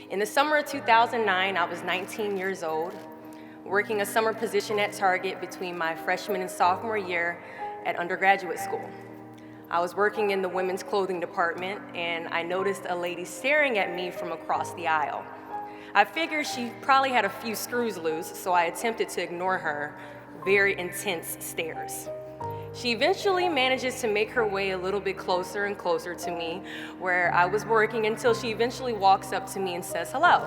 In the summer of 2009, I was 19 years old, working a summer position at Target between my freshman and sophomore year at undergraduate school. I was working in the women's clothing department, and I noticed a lady staring at me from across the aisle. I figured she probably had a few screws loose, so I attempted to ignore her very intense stares. She eventually manages to make her way a little bit closer and closer to me where I was working until she eventually walks up to me and says hello.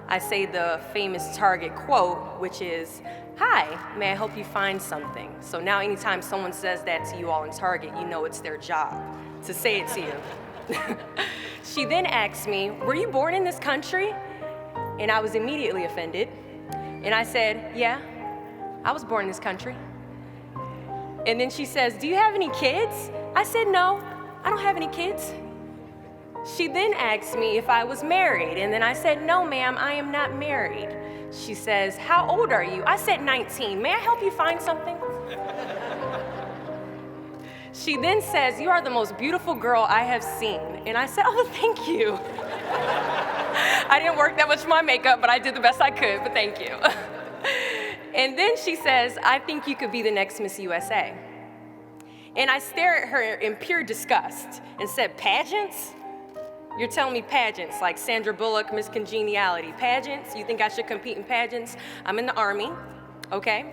I say the famous Target quote, which is, "Hi, may I help you find something?" So now anytime someone says that to you all in Target, you know it's their job to say it to you. She then asks me, "Were you born in this country?" And I was immediately offended. And I said, "Yeah, I was born in this country." And then she says, "Do you have any kids?" I said, "No, I don't have any kids." She then asked me if I was married, and then I said, "No, ma'am, I am not married." She says, "How old are you?" I said, 19. "May I help you find something?" She then says, "You are the most beautiful girl I have seen." And I said, "Oh, thank you." I didn't work that much for my makeup, but I did the best I could, but thank you. And then she says, "I think you could be the next Miss USA." And I stare at her in pure disgust and said, "Pageants? You're telling me pageants like Sandra Bullock, Miss Congeniality. Pageants? You think I should compete in pageants? I'm in the Army, okay?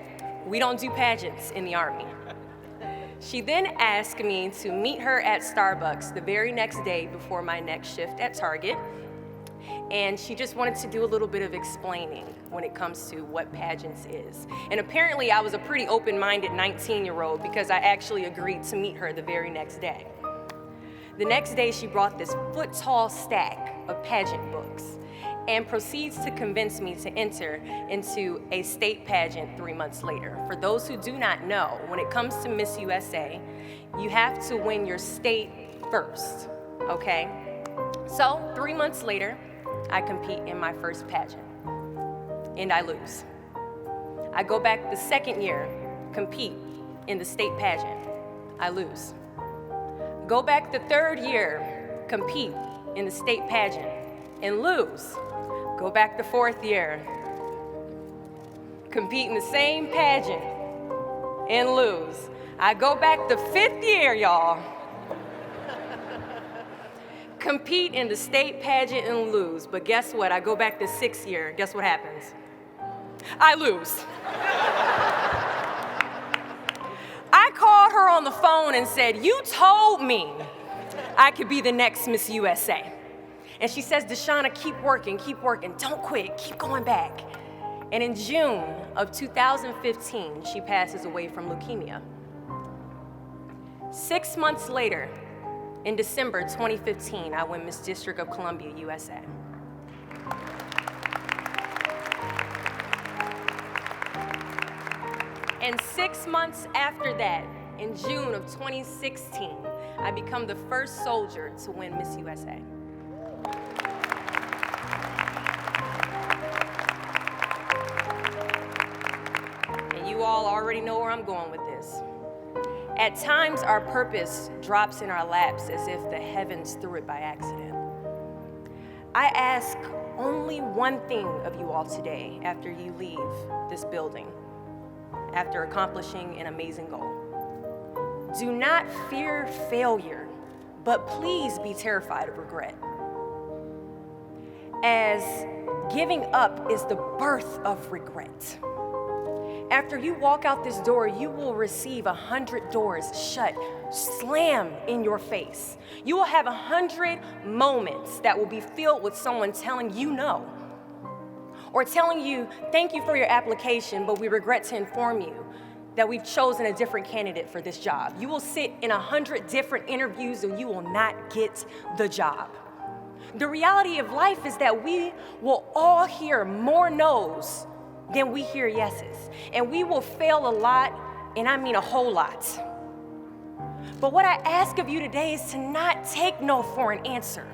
We don't do pageants in the Army." She then asked me to meet her at Starbucks the very next day before my next shift at Target. And she just wanted to do a little bit of explaining when it comes to what pageants is. And apparently I was a pretty open-minded 19-year-old because I actually agreed to meet her the very next day. The next day she brought this foot-tall stack of pageant books and proceeds to convince me to enter into a state pageant 3 months later. For those who do not know, when it comes to Miss USA, you have to win your state first, okay? So 3 months later, I compete in my first pageant, and I lose. I go back the second year, compete in the state pageant. I lose. Go back the third year, compete in the state pageant, and lose. Go back the fourth year, compete in the same pageant, and lose. I go back the fifth year, y'all. Compete in the state pageant and lose. But guess what? I go back the sixth year. Guess what happens? I lose. I called her on the phone and said, "You told me I could be the next Miss USA." And she says, "Deshauna, keep working, don't quit, keep going back." And in June of 2015, she passes away from leukemia. 6 months later, in December 2015, I win Miss District of Columbia, USA. And 6 months after that, in June of 2016, I become the first soldier to win Miss USA. And you all already know where I'm going with this. At times, our purpose drops in our laps as if the heavens threw it by accident. I ask only one thing of you all today after you leave this building, after accomplishing an amazing goal. Do not fear failure, but please be terrified of regret. As giving up is the birth of regret. After you walk out this door, you will receive 100 doors shut, slam in your face. You will have 100 moments that will be filled with someone telling you no, or telling you, "Thank you for your application, but we regret to inform you that we've chosen a different candidate for this job." You will sit in 100 different interviews and you will not get the job. The reality of life is that we will all hear more no's than we hear yeses. And we will fail a lot, and I mean a whole lot. But what I ask of you today is to not take no for an answer.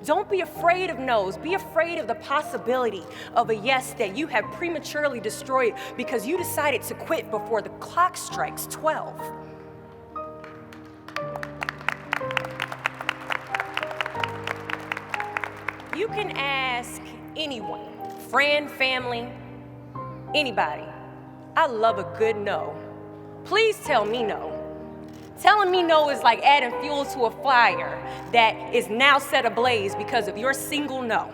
Don't be afraid of no's. Be afraid of the possibility of a yes that you have prematurely destroyed because you decided to quit before the clock strikes 12. You can ask anyone, friend, family, anybody. I love a good no. Please tell me no. Telling me no is like adding fuel to a fire that is now set ablaze because of your single no.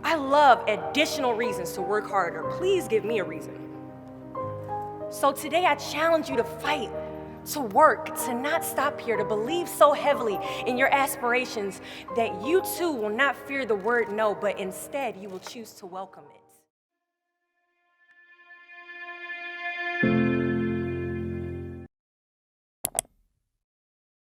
I love additional reasons to work harder. Please give me a reason. So today I challenge you to fight, to work, to not stop here, to believe so heavily in your aspirations that you too will not fear the word no, but instead you will choose to welcome it.